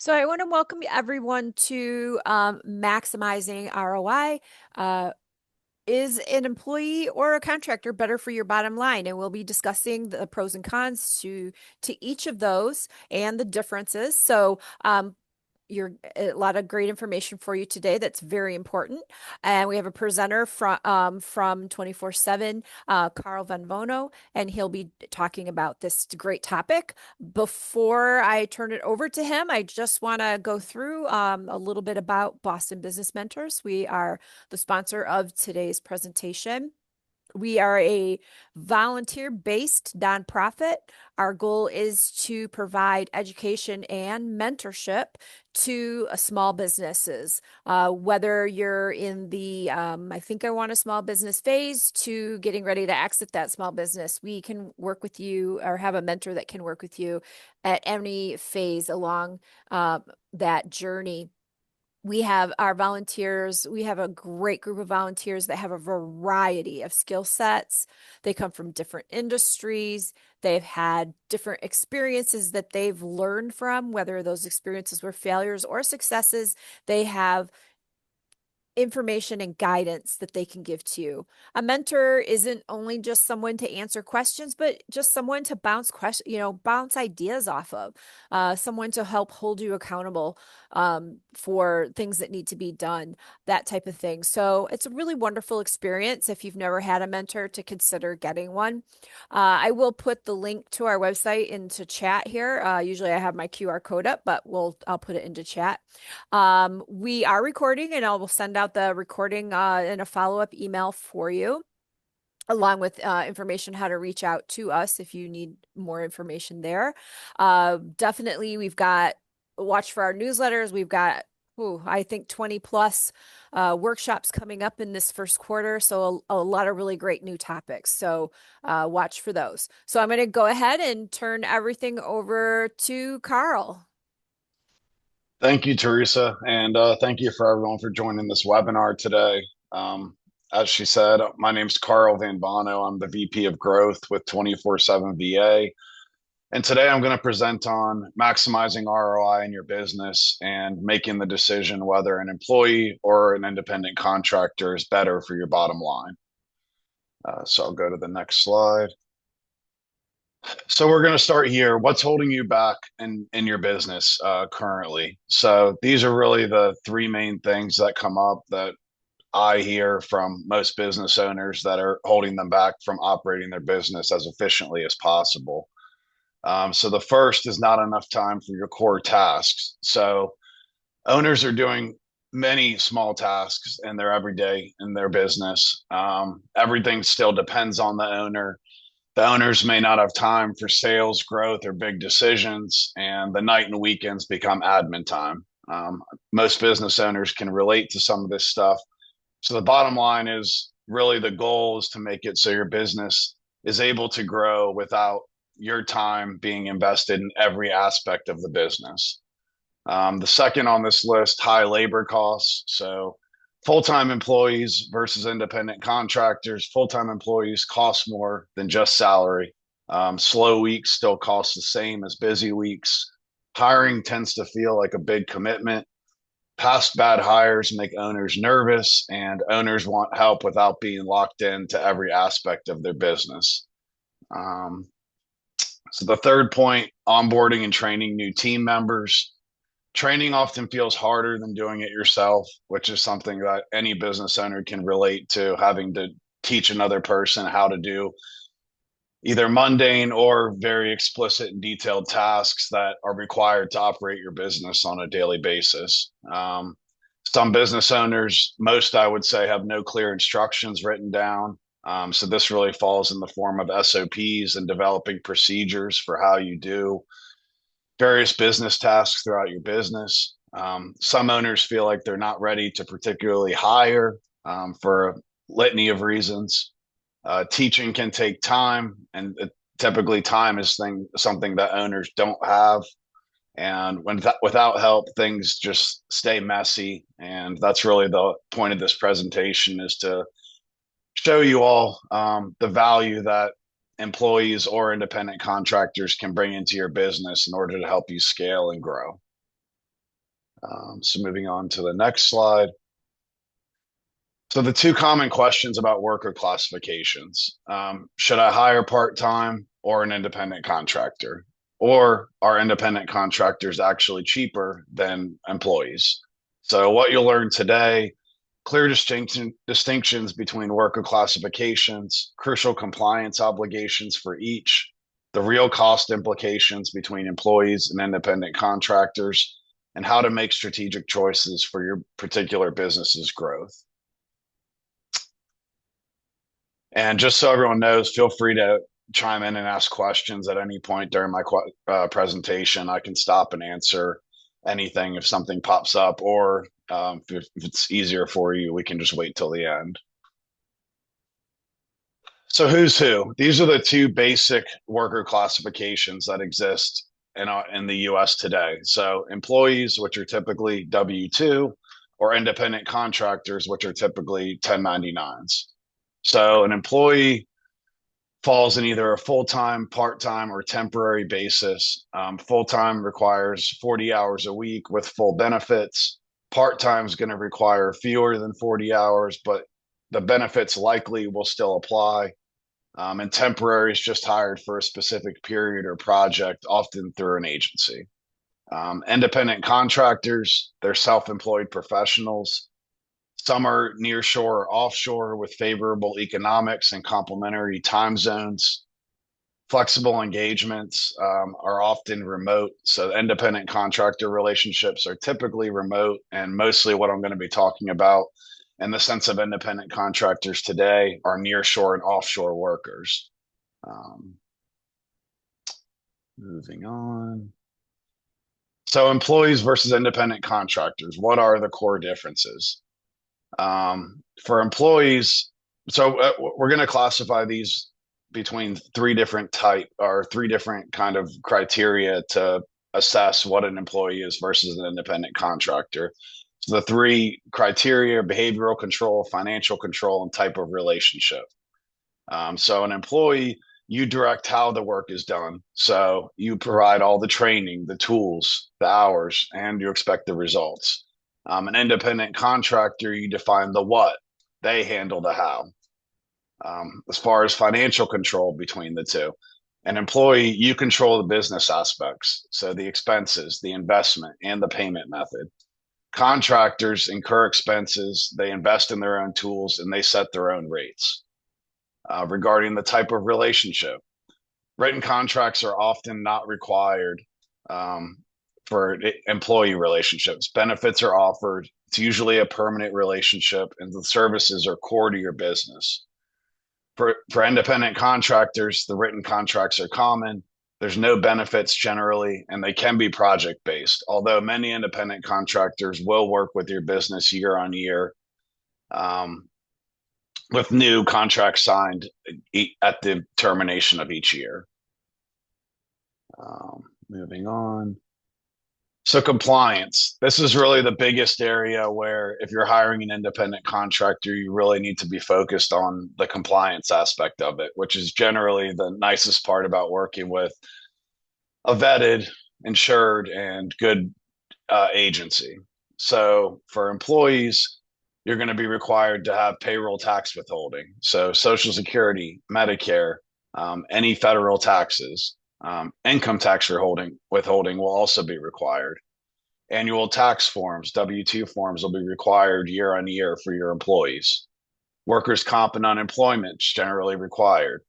So I want to welcome everyone to Maximizing ROI. Is an employee or a contractor better for your bottom line? And we'll be discussing the pros and cons to each of those and the differences. You're a lot of great information for you today that's very important. And we have a presenter from 24/7, Carl Van Vono, and he'll be talking about this great topic. Before I turn it over to him, I just want to go through a little bit about Boston Business Mentors. We are the sponsor of today's presentation. We are a volunteer-based nonprofit. Our goal is to provide education and mentorship to small businesses. Whether you're in the I think I want a small business phase to getting ready to exit that small business, we can work with you or have a mentor that can work with you at any phase along that journey. We have our volunteers. We have a great group of volunteers that have a variety of skill sets. They come from different industries. They've had different experiences that they've learned from, whether those experiences were failures or successes. They have information and guidance that they can give to you. A mentor isn't only just someone to answer questions, but just someone to bounce ideas off of, someone to help hold you accountable for things that need to be done, that type of thing. So it's a really wonderful experience. If you've never had a mentor, to consider getting one. I will put the link to our website into chat here. Usually I have my QR code up, but I'll put it into chat. We are recording, and I will send out the recording in a follow-up email for you, along with information how to reach out to us if you need more information there. Definitely, we've got watch for our newsletters. We've got, I think 20 plus workshops coming up in this first quarter. So a lot of really great new topics. So watch for those. So I'm going to go ahead and turn everything over to Carl. Thank you, Teresa, and thank you for everyone for joining this webinar today. As she said, my name is Carl Van Bono. I'm the VP of Growth with 24/7 VA, and today I'm going to present on maximizing ROI in your business and making the decision whether an employee or an independent contractor is better for your bottom line. So I'll go to the next slide. So we're going to start here. What's holding you back in your business currently? So these are really the three main things that come up that I hear from most business owners that are holding them back from operating their business as efficiently as possible. So the first is not enough time for your core tasks. So owners are doing many small tasks in their everyday in their business. Everything still depends on the owner. The owners may not have time for sales, growth, or big decisions, and the night and weekends become admin time. Most business owners can relate to some of this stuff. So the bottom line is really the goal is to make it so your business is able to grow without your time being invested in every aspect of the business. The second on this list, high labor costs. So full-time employees versus independent contractors. Full-time employees cost more than just salary. Slow weeks still cost the same as busy weeks. Hiring tends to feel like a big commitment. Past bad hires make owners nervous, and owners want help without being locked into every aspect of their business. Um, so the third point, onboarding and training new team members. Training often feels harder than doing it yourself, which is something that any business owner can relate to, having to teach another person how to do either mundane or very explicit and detailed tasks that are required to operate your business on a daily basis. Some business owners, most I would say, have no clear instructions written down. So this really falls in the form of SOPs and developing procedures for how you do various business tasks throughout your business. Some owners feel like they're not ready to particularly hire for a litany of reasons. Teaching can take time, and typically time is something that owners don't have. And without help, things just stay messy. And that's really the point of this presentation, is to show you all the value that employees or independent contractors can bring into your business in order to help you scale and grow. So moving on to the next slide. So the two common questions about worker classifications. Should I hire part-time or an independent contractor? Or are independent contractors actually cheaper than employees? So what you'll learn today, clear distinctions between worker classifications, crucial compliance obligations for each, the real cost implications between employees and independent contractors, and how to make strategic choices for your particular business's growth. And just so everyone knows, feel free to chime in and ask questions at any point during my presentation. I can stop and answer anything if something pops up, or if it's easier for you, we can just wait till the end. So who's who? These are the two basic worker classifications that exist in the U.S. today. So employees, which are typically W-2, or independent contractors, which are typically 1099s. So an employee falls in either a full-time, part-time, or temporary basis. Full-time requires 40 hours a week with full benefits. Part-time is going to require fewer than 40 hours, but the benefits likely will still apply. And temporary is just hired for a specific period or project, often through an agency. Independent contractors, they're self-employed professionals. Some are nearshore or offshore with favorable economics and complementary time zones. Flexible engagements are often remote. So independent contractor relationships are typically remote, and mostly what I'm going to be talking about in the sense of independent contractors today are nearshore and offshore workers. Um, Moving on. So employees versus independent contractors, what are the core differences? For employees, so we're going to classify these between three different kind of criteria to assess what an employee is versus an independent contractor. So the three criteria: behavioral control, financial control, and type of relationship. So an employee, you direct how the work is done. So you provide all the training, the tools, the hours, and you expect the results. An independent contractor, you define the what, they handle the how. As far as financial control between the two, an employee, you control the business aspects, so the expenses, the investment, and the payment method. Contractors incur expenses, they invest in their own tools, and they set their own rates. Regarding the type of relationship, written contracts are often not required for employee relationships. Benefits are offered. It's usually a permanent relationship, and the services are core to your business. For independent contractors, the written contracts are common. There's no benefits generally, and they can be project based. Although many independent contractors will work with your business year on year, with new contracts signed at the termination of each year. Moving on. So compliance, this is really the biggest area where if you're hiring an independent contractor, you really need to be focused on the compliance aspect of it, which is generally the nicest part about working with a vetted, insured, and good agency. So for employees, you're going to be required to have payroll tax withholding. So Social Security, Medicare, any federal taxes, income tax withholding will also be required. Annual tax forms, W-2 forms will be required year on year for your employees. Workers' comp and unemployment is generally required.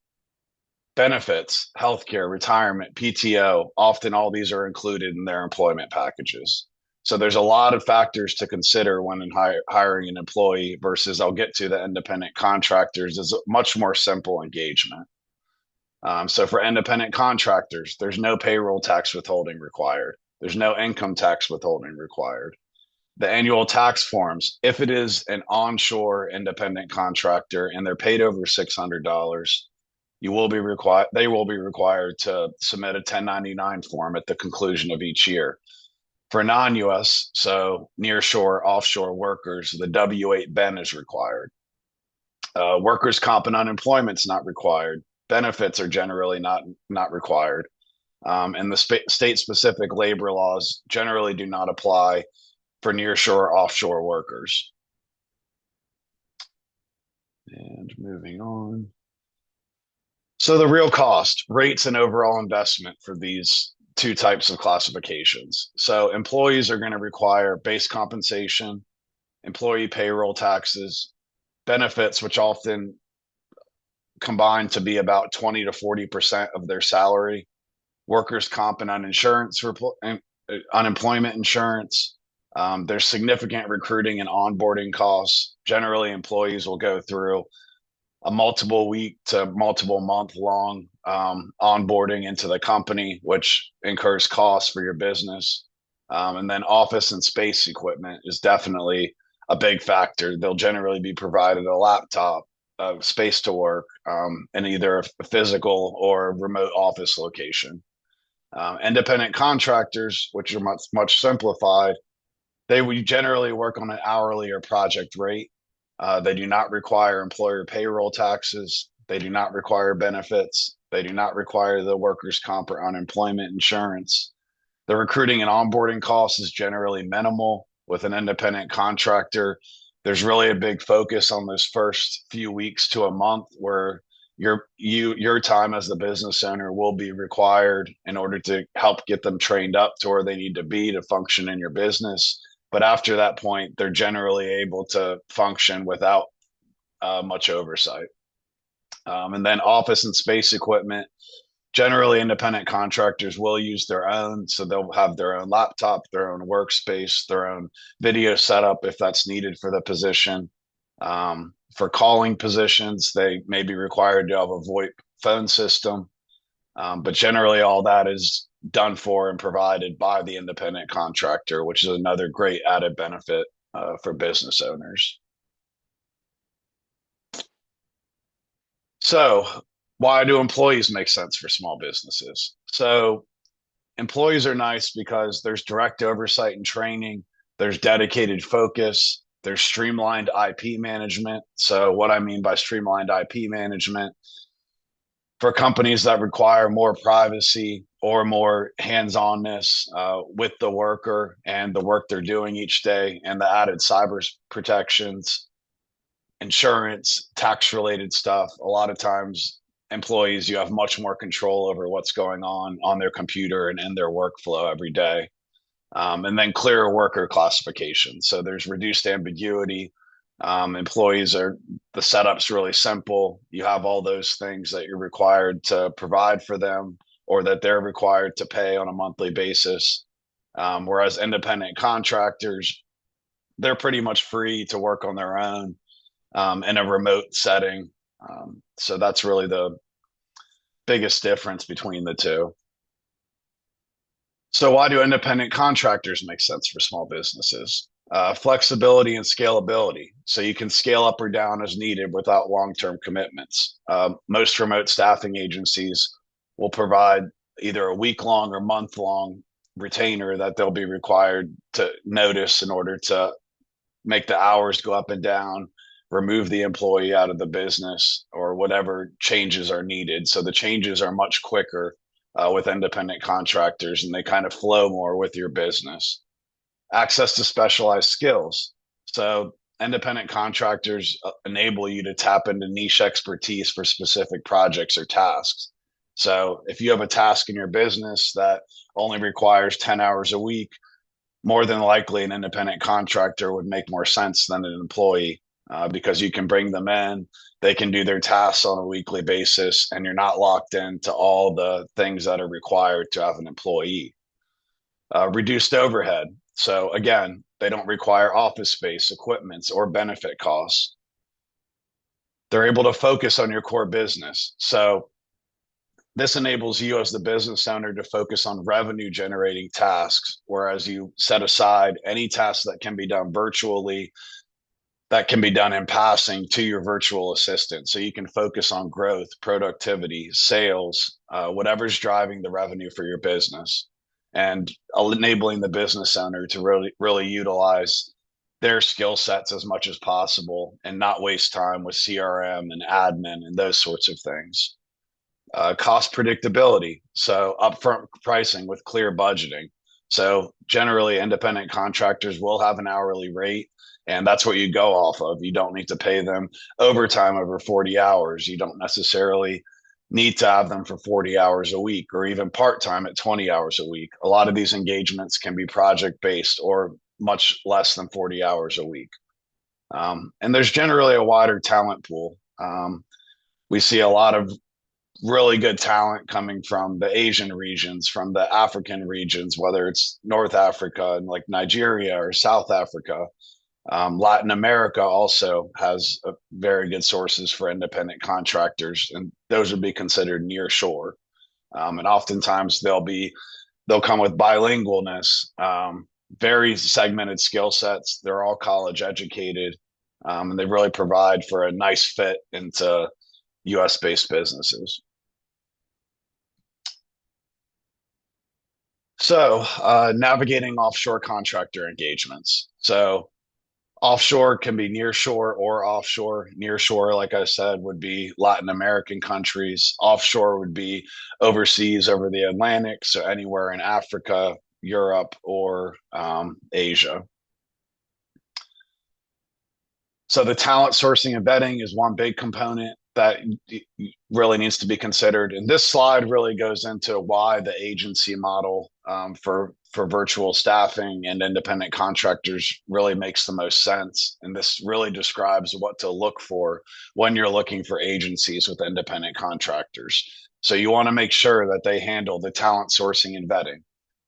Benefits, healthcare, retirement, PTO, often all these are included in their employment packages. So there's a lot of factors to consider when hiring an employee versus I'll get to the independent contractors is a much more simple engagement. So for independent contractors, there's no payroll tax withholding required. There's no income tax withholding required. The annual tax forms, if it is an onshore independent contractor and they're paid over $600, they will be required to submit a 1099 form at the conclusion of each year. For non-US, so nearshore, offshore workers, the W-8 BEN is required. Workers' comp and unemployment is not required. Benefits are generally not required. And the state-specific labor laws generally do not apply for nearshore offshore workers. And moving on. So the real cost, rates and overall investment for these two types of classifications. So employees are going to require base compensation, employee payroll taxes, benefits, which often combine to be about 20 to 40% of their salary, workers' comp and unemployment insurance. There's significant recruiting and onboarding costs. Generally, employees will go through a multiple week to multiple month long onboarding into the company, which incurs costs for your business. And then office and space equipment is definitely a big factor. They'll generally be provided a laptop, space to work in either a physical or remote office location. Independent contractors, which are much simplified, they would generally work on an hourly or project rate. They do not require employer payroll taxes. They do not require benefits. They do not require the workers' comp or unemployment insurance. The recruiting and onboarding cost is generally minimal. With an independent contractor, there's really a big focus on those first few weeks to a month where your time as the business owner will be required in order to help get them trained up to where they need to be to function in your business. But after that point, they're generally able to function without much oversight. And then office and space equipment. Generally, independent contractors will use their own, so they'll have their own laptop, their own workspace, their own video setup if that's needed for the position. For calling positions, they may be required to have a VoIP phone system, but generally, all that is done for and provided by the independent contractor, which is another great added benefit for business owners. So, why do employees make sense for small businesses? So, employees are nice because there's direct oversight and training, there's dedicated focus, there's streamlined IP management. So, what I mean by streamlined IP management, for companies that require more privacy or more hands-onness with the worker and the work they're doing each day, and the added cyber protections, insurance, tax related stuff, a lot of times employees, you have much more control over what's going on their computer and in their workflow every day. And then clearer worker classification. So there's reduced ambiguity. Employees are, the setup's really simple. You have all those things that you're required to provide for them or that they're required to pay on a monthly basis. Whereas independent contractors, they're pretty much free to work on their own in a remote setting. So that's really the biggest difference between the two. So why do independent contractors make sense for small businesses? Flexibility and scalability. So you can scale up or down as needed without long-term commitments. Most remote staffing agencies will provide either a week-long or month-long retainer that they'll be required to notice in order to make the hours go up and down, remove the employee out of the business, or whatever changes are needed. So the changes are much quicker with independent contractors, and they kind of flow more with your business. Access to specialized skills. So independent contractors enable you to tap into niche expertise for specific projects or tasks. So if you have a task in your business that only requires 10 hours a week, more than likely an independent contractor would make more sense than an employee because you can bring them in, they can do their tasks on a weekly basis, and you're not locked into all the things that are required to have an employee. Reduced overhead. So again, they don't require office space, equipment, or benefit costs. They're able to focus on your core business. So this enables you as the business owner to focus on revenue generating tasks, whereas you set aside any tasks that can be done virtually, that can be done in passing to your virtual assistant. So you can focus on growth, productivity, sales, whatever's driving the revenue for your business, and enabling the business owner to really utilize their skill sets as much as possible and not waste time with CRM and admin and those sorts of things. Cost predictability. So upfront pricing with clear budgeting. So generally, independent contractors will have an hourly rate, and that's what you go off of. You don't need to pay them overtime over 40 hours. You don't necessarily need to have them for 40 hours a week or even part time at 20 hours a week. A lot of these engagements can be project based or much less than 40 hours a week. And there's generally a wider talent pool. We see a lot of really good talent coming from the Asian regions, from the African regions, whether it's North Africa and like Nigeria or South Africa. Latin America also has very good sources for independent contractors, and those would be considered near shore. And oftentimes they'll come with bilingualness, very segmented skill sets. They're all college educated, and they really provide for a nice fit into U.S. based businesses. So, navigating offshore contractor engagements. So, offshore can be near shore or offshore. Near shore, like I said, would be Latin American countries. Offshore would be overseas over the Atlantic, so anywhere in Africa, Europe, or Asia. So the talent sourcing and vetting is one big component that really needs to be considered. And this slide really goes into why the agency model for virtual staffing and independent contractors really makes the most sense. And this really describes what to look for when you're looking for agencies with independent contractors. So you want to make sure that they handle the talent sourcing and vetting.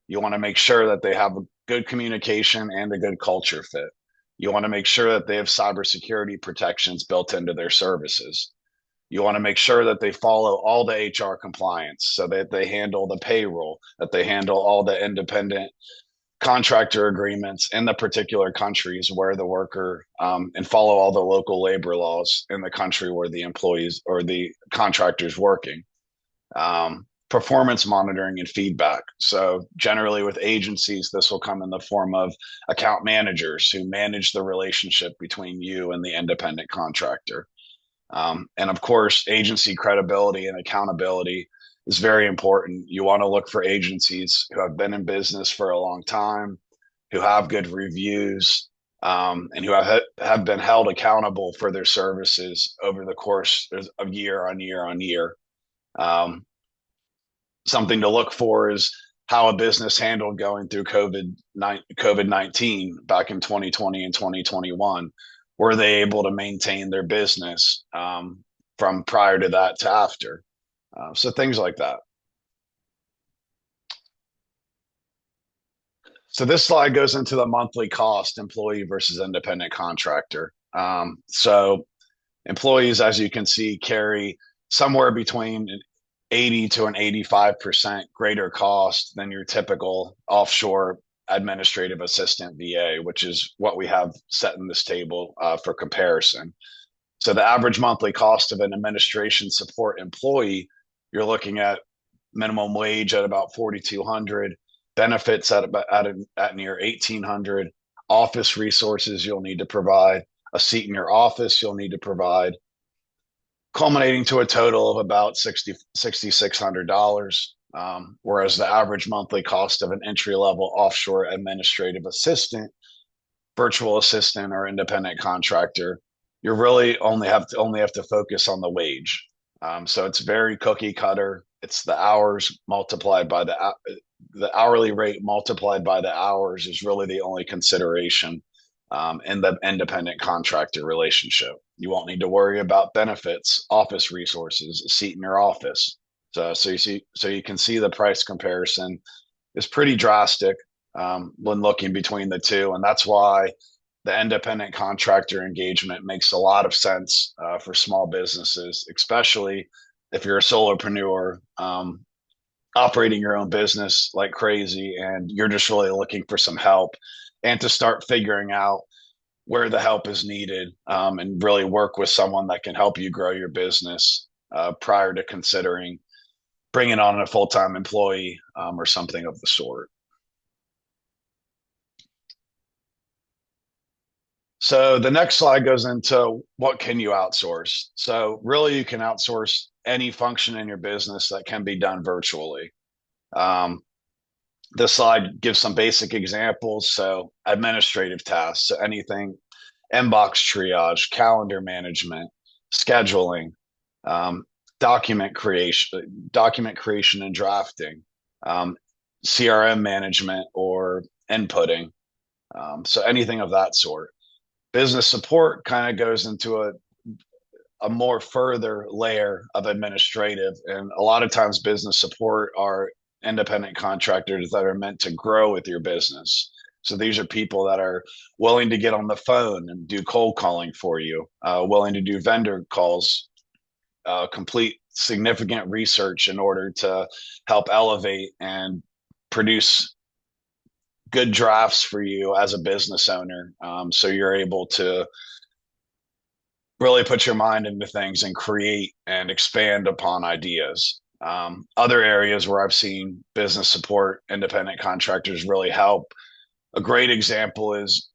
You want to make sure that they have a good communication and a good culture fit. You want to make sure that they have cybersecurity protections built into their services. You want to make sure that they follow all the HR compliance so that they handle the payroll, that they handle all the independent contractor agreements in the particular countries where the worker and follow all the local labor laws in the country where the employees or the contractors working. Performance monitoring and feedback. So generally with agencies, this will come in the form of account managers who manage the relationship between you and the independent contractor. And of course, agency credibility and accountability is very important. You want to look for agencies who have been in business for a long time, who have good reviews, and who have been held accountable for their services over the course of year on year on year. Something to look for is how a business handled going through COVID-19 back in 2020 and 2021. Were they able to maintain their business from prior to that to after? So things like that. So this slide goes into the monthly cost employee versus independent contractor. So employees, as you can see, carry somewhere between 80 to an 85% greater cost than your typical offshore administrative assistant VA, which is what we have set in this table for comparison. So the average monthly cost of an administration support employee, you're looking at minimum wage at about 4,200, benefits at near 1,800, office resources you'll need to provide, a seat in your office you'll need to provide, culminating to a total of about $6,600. Whereas the average monthly cost of an entry level offshore administrative assistant, virtual assistant, or independent contractor, you really only have to focus on the wage. So it's very cookie cutter. It's the hours multiplied by the hourly rate multiplied by the hours is really the only consideration in the independent contractor relationship. You won't need to worry about benefits, office resources, a seat in your office. So you can see the price comparison is pretty drastic when looking between the two, and that's why the independent contractor engagement makes a lot of sense for small businesses, especially if you're a solopreneur operating your own business like crazy and you're just really looking for some help and to start figuring out where the help is needed and really work with someone that can help you grow your business prior to considering bringing on a full-time employee or something of the sort. So the next slide goes into what can you outsource. So really you can outsource any function in your business that can be done virtually. Um, This slide gives some basic examples. So administrative tasks, so anything inbox triage, calendar management, scheduling, um, document creation and drafting, um, CRM management or inputting. So anything of that sort. Business support kind of goes into a more further layer of administrative. And a lot of times, business support are independent contractors that are meant to grow with your business. So these are people that are willing to get on the phone and do cold calling for you, willing to do vendor calls, complete significant research in order to help elevate and produce good drafts for you as a business owner. So you're able to really put your mind into things and create and expand upon ideas. Other areas where I've seen business support independent contractors really help. A great example is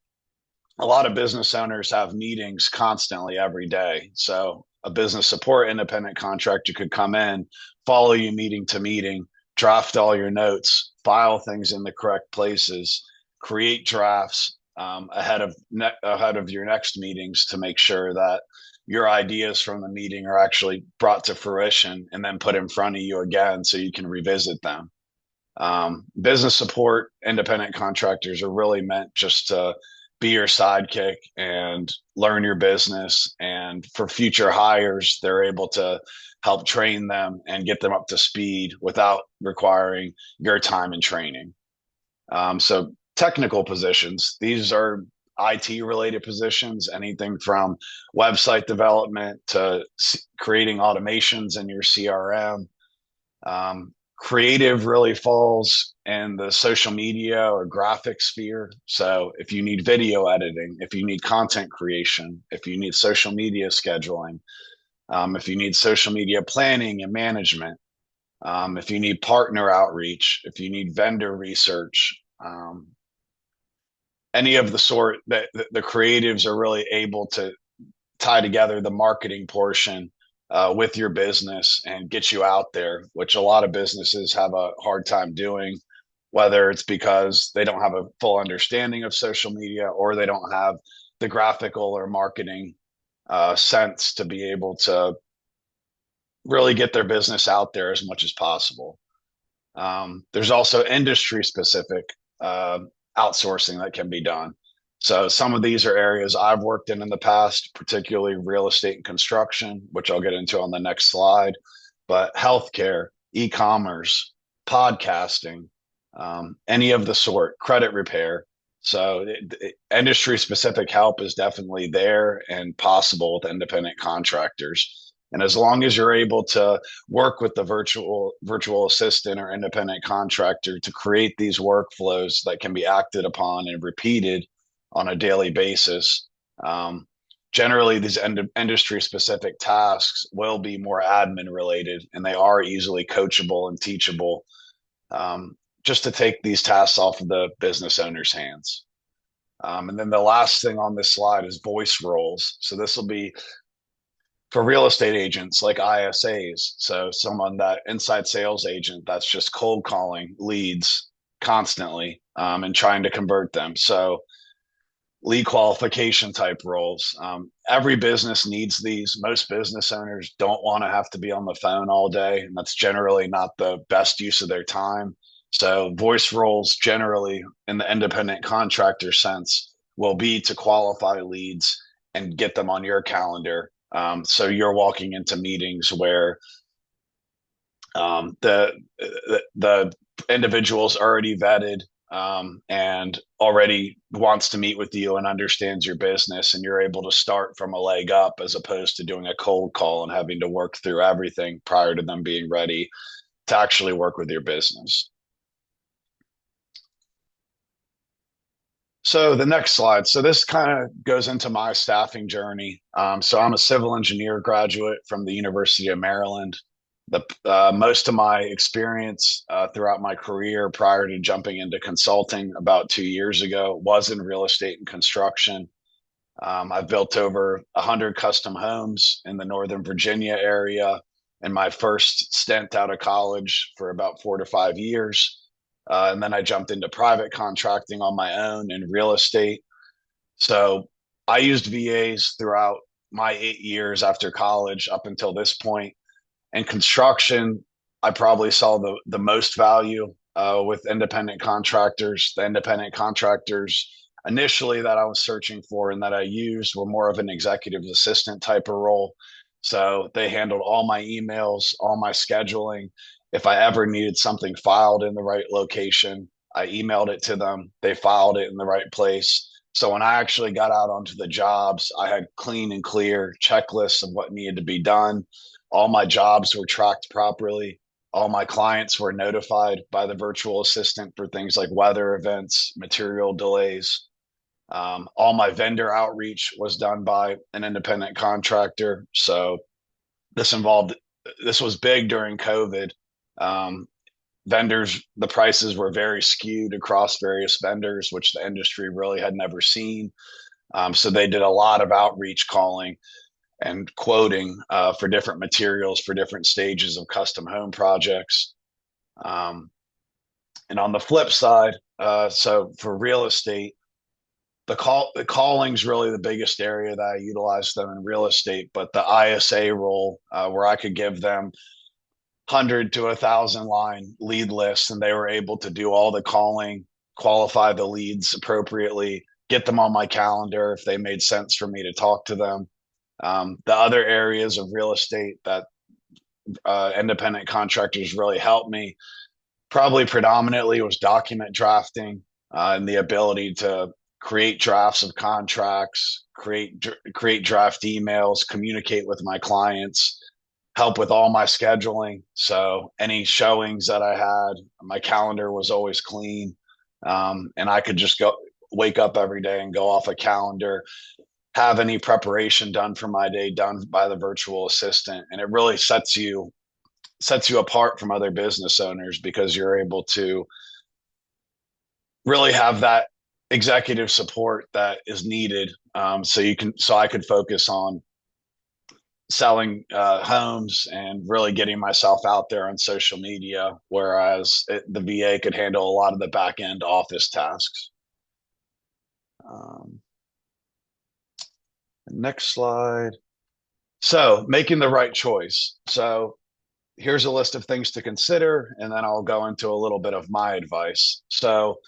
a lot of business owners have meetings constantly every day. So a business support independent contractor could come in, follow you meeting to meeting, draft all your notes, file things in the correct places, create drafts ahead of your next meetings to make sure that your ideas from the meeting are actually brought to fruition and then put in front of you again so you can revisit them. Business support independent contractors are really meant just to be your sidekick and learn your business. And for future hires, they're able to help train them and get them up to speed without requiring your time and training. So technical positions, these are IT related positions, anything from website development to creating automations in your CRM. Creative really falls in the social media or graphic sphere. So if you need video editing, if you need content creation, if you need social media scheduling, if you need social media planning and management, if you need partner outreach, if you need vendor research, any of the sort that the creatives are really able to tie together the marketing portion with your business and get you out there, which a lot of businesses have a hard time doing, whether it's because they don't have a full understanding of social media or they don't have the graphical or marketing sense to be able to really get their business out there as much as possible. There's also industry specific uh, outsourcing that can be done. So some of these are areas I've worked in the past, particularly real estate and construction, which I'll get into on the next slide, but healthcare, e-commerce, podcasting, any of the sort, credit repair. So industry specific help is definitely there and possible with independent contractors. And as long as you're able to work with the virtual assistant or independent contractor to create these workflows that can be acted upon and repeated on a daily basis. Generally, these industry specific tasks will be more admin related and they are easily coachable and teachable, just to take these tasks off of the business owner's hands. And then the last thing on this slide is voice roles. So this will be for real estate agents like ISAs. So someone that inside sales agent that's just cold calling leads constantly and trying to convert them. So lead qualification type roles. Every business needs these. Most business owners don't want to have to be on the phone all day, and that's generally not the best use of their time. So voice roles generally in the independent contractor sense will be to qualify leads and get them on your calendar. So you're walking into meetings where the individual's already vetted and already wants to meet with you and understands your business, and you're able to start from a leg up as opposed to doing a cold call and having to work through everything prior to them being ready to actually work with your business. So the next slide. So this kind of goes into my staffing journey. So I'm a civil engineer graduate from the University of Maryland. The most of my experience throughout my career prior to jumping into consulting about 2 years ago was in real estate and construction. I've built over 100 custom homes in the Northern Virginia area in my first stint out of college for about 4 to 5 years. And then I jumped into private contracting on my own in real estate. So I used VAs throughout my 8 years after college up until this point. And construction, I probably saw the most value with independent contractors. The independent contractors initially that I was searching for and that I used were more of an executive assistant type of role. So they handled all my emails, all my scheduling. If I ever needed something filed in the right location, I emailed it to them. They filed it in the right place. So when I actually got out onto the jobs, I had clean and clear checklists of what needed to be done. All my jobs were tracked properly. All my clients were notified by the virtual assistant for things like weather events, material delays. All my vendor outreach was done by an independent contractor. So this involved, this was big during COVID. Um, Vendors, the prices were very skewed across various vendors, which the industry really had never seen. So they did a lot of outreach calling and quoting for different materials for different stages of custom home projects. Um, and on the flip side, so for real estate, the calling's really the biggest area that I utilize them in real estate, but the ISA role where I could give them 100 to 1,000 line lead lists and they were able to do all the calling, qualify the leads appropriately, get them on my calendar if they made sense for me to talk to them. The other areas of real estate that independent contractors really helped me probably predominantly was document drafting and the ability to create drafts of contracts, create draft emails, communicate with my clients, help with all my scheduling. So any showings that I had, my calendar was always clean, and I could just go wake up every day and go off a calendar, have any preparation done for my day done by the virtual assistant, and it really sets you apart from other business owners because you're able to really have that executive support that is needed. So I could focus on selling homes and really getting myself out there on social media, whereas the VA could handle a lot of the back end office tasks. Um, Next slide. So making the right choice. So here's a list of things to consider, and then I'll go into a little bit of my advice. So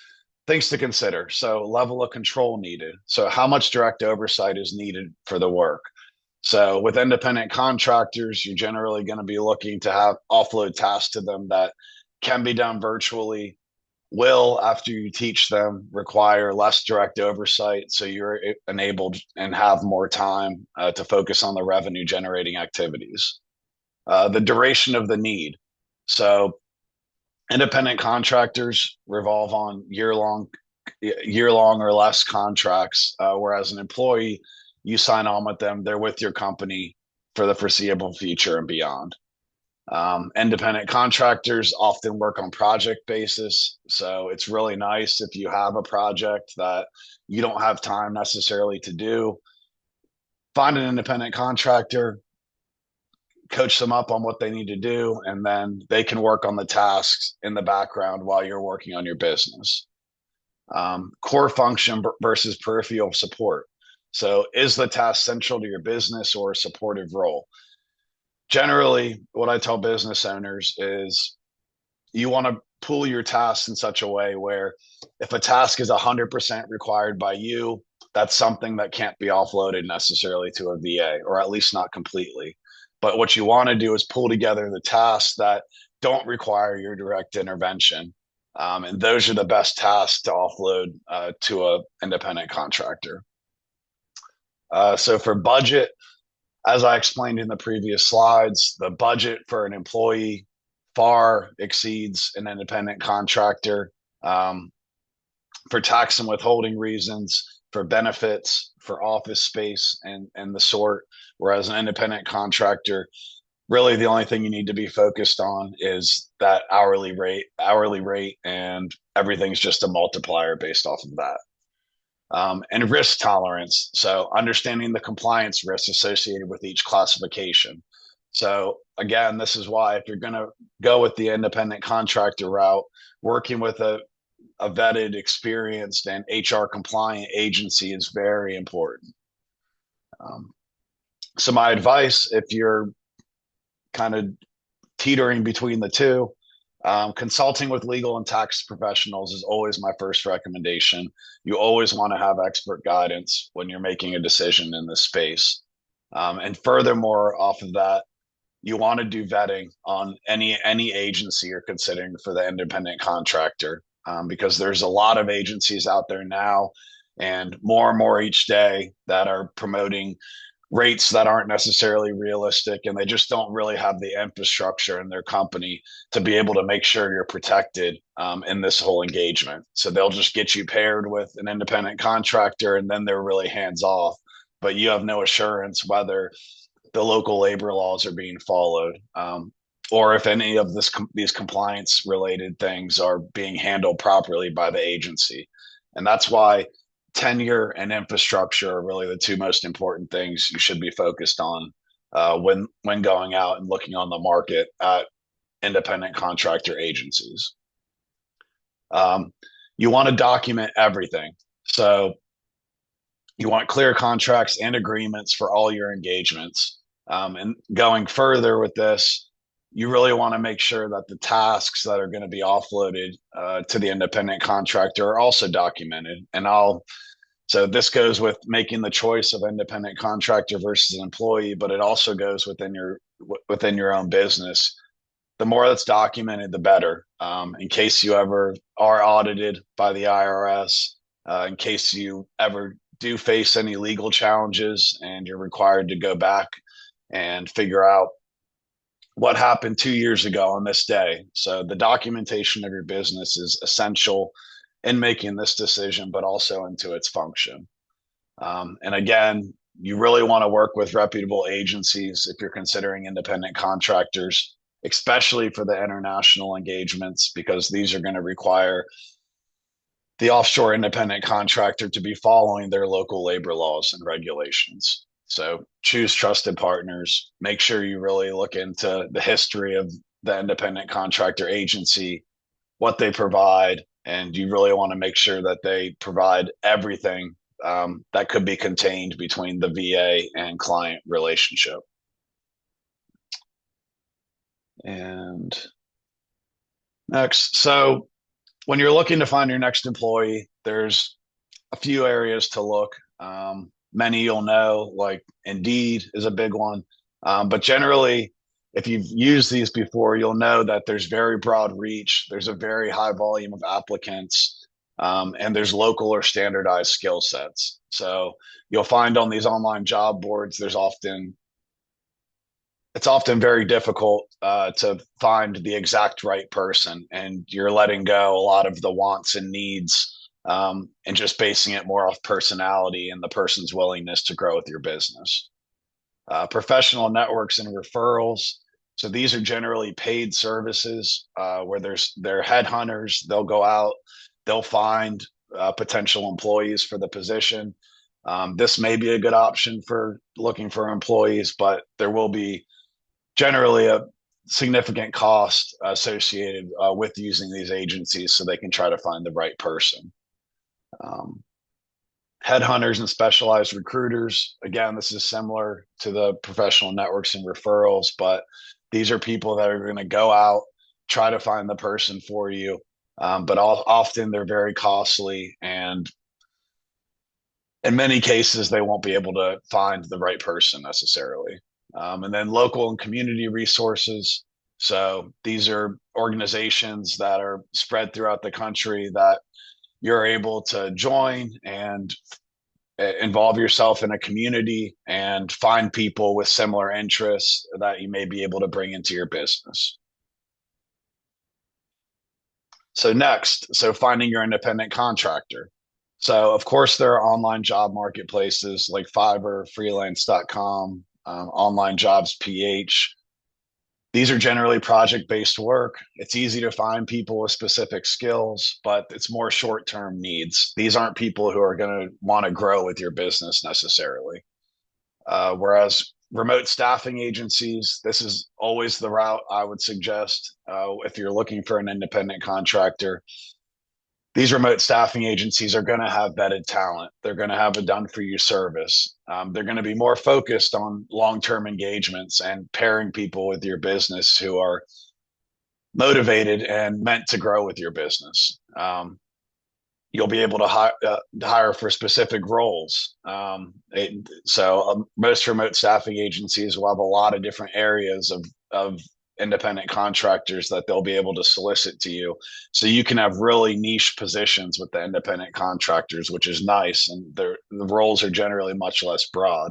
things to consider. So level of control needed. So how much direct oversight is needed for the work? So with independent contractors, you're generally going to be looking to have offload tasks to them that can be done virtually, will, after you teach them, require less direct oversight. So you're enabled and have more time to focus on the revenue generating activities. The duration of the need. So independent contractors revolve on year long or less contracts, whereas an employee, you sign on with them, they're with your company for the foreseeable future and beyond. Independent contractors often work on project basis. So it's really nice if you have a project that you don't have time necessarily to do. Find an independent contractor, coach them up on what they need to do, and then they can work on the tasks in the background while you're working on your business. Core function versus peripheral support. So is the task central to your business or a supportive role? Generally, what I tell business owners is you want to pool your tasks in such a way where if a task is 100% required by you, that's something that can't be offloaded necessarily to a VA, or at least not completely. But what you want to do is pull together the tasks that don't require your direct intervention. And those are the best tasks to offload to an independent contractor. So for budget, as I explained in the previous slides, the budget for an employee far exceeds an independent contractor for tax and withholding reasons, for benefits, for office space, and the sort. Whereas an independent contractor, really the only thing you need to be focused on is that hourly rate, and everything's just a multiplier based off of that. And risk tolerance. So understanding the compliance risks associated with each classification. So again, this is why if you're going to go with the independent contractor route, working with a vetted, experienced, and HR compliant agency is very important. Um, so my advice, if you're kind of teetering between the two, consulting with legal and tax professionals is always my first recommendation. You always want to have expert guidance when you're making a decision in this space. And furthermore, off of that, you want to do vetting on any agency you're considering for the independent contractor, because there's a lot of agencies out there now, and more each day that are promoting rates that aren't necessarily realistic, and they just don't really have the infrastructure in their company to be able to make sure you're protected in this whole engagement. So they'll just get you paired with an independent contractor, and then they're really hands off, but you have no assurance whether the local labor laws are being followed, or if any of these compliance related things are being handled properly by the agency. And that's why tenure and infrastructure are really the two most important things you should be focused on when going out and looking on the market at independent contractor agencies. Um, you want to document everything. So you want clear contracts and agreements for all your engagements. And going further with this, you really want to make sure that the tasks that are going to be offloaded to the independent contractor are also documented. So this goes with making the choice of independent contractor versus an employee, but it also goes within your own business. The more that's documented, the better. In case you ever are audited by the IRS, in case you ever do face any legal challenges and you're required to go back and figure out what happened 2 years ago on this day. So the documentation of your business is essential in making this decision, but also into its function. And again, you really want to work with reputable agencies if you're considering independent contractors, especially for the international engagements, because these are going to require the offshore independent contractor to be following their local labor laws and regulations. So choose trusted partners. Make sure you really look into the history of the independent contractor agency, what they provide, and you really want to make sure that they provide everything that could be contained between the VA and client relationship. And next, so when you're looking to find your next employee, there's a few areas to look. Many you'll know, like Indeed is a big one. But generally, if you've used these before, you'll know that there's very broad reach. There's a very high volume of applicants, and there's local or standardized skill sets. So you'll find on these online job boards, it's often very difficult to find the exact right person, and you're letting go a lot of the wants and needs, and just basing it more off personality and the person's willingness to grow with your business. Professional networks and referrals. So these are generally paid services where they're headhunters. They'll go out, they'll find potential employees for the position. This may be a good option for looking for employees, but there will be generally a significant cost associated with using these agencies so they can try to find the right person. Um, Headhunters and specialized recruiters. Again, this is similar to the professional networks and referrals, but these are people that are going to go out, try to find the person for you. But often they're very costly, and in many cases, they won't be able to find the right person necessarily. And then local and community resources. So these are organizations that are spread throughout the country that you're able to join and involve yourself in a community and find people with similar interests that you may be able to bring into your business. So next, so finding your independent contractor. So of course there are online job marketplaces like Fiverr, freelance.com, online jobs PH. These are generally project-based work. It's easy to find people with specific skills, but it's more short-term needs. These aren't people who are going to want to grow with your business necessarily. Whereas Remote staffing agencies, this is always the route I would suggest if you're looking for an independent contractor. These remote staffing agencies are going to have vetted talent. They're going to have a done for you service. They're going to be more focused on long term engagements and pairing people with your business who are motivated and meant to grow with your business. You'll be able to hire for specific roles. Most remote staffing agencies will have a lot of different areas of independent contractors that they'll be able to solicit to you. So you can have really niche positions with the independent contractors, which is nice. And the roles are generally much less broad.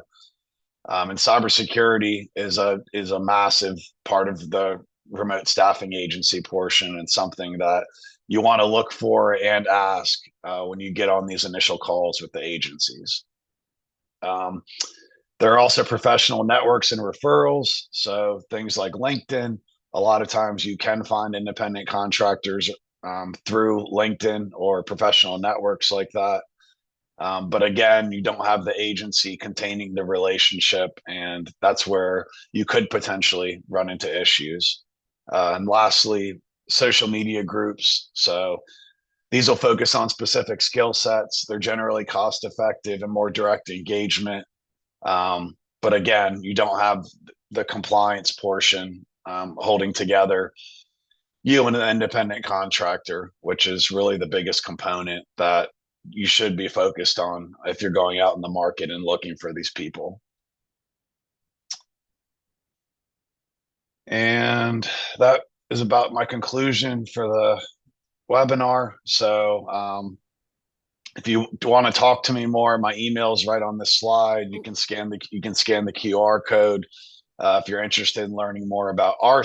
And cybersecurity is a massive part of the remote staffing agency portion, and something that you want to look for and ask when you get on these initial calls with the agencies. Um, there are also professional networks and referrals. So things like LinkedIn. A lot of times you can find independent contractors through LinkedIn or professional networks like that. But again, you don't have the agency containing the relationship, and that's where you could potentially run into issues. And lastly, social media groups. So these will focus on specific skill sets. They're generally cost effective and more direct engagement. But again, you don't have the compliance portion holding together you and an independent contractor, which is really the biggest component that you should be focused on if you're going out in the market and looking for these people. And that is about my conclusion for the webinar. So if you want to talk to me more, my email is right on this slide. You can scan the QR code if you're interested in learning more about our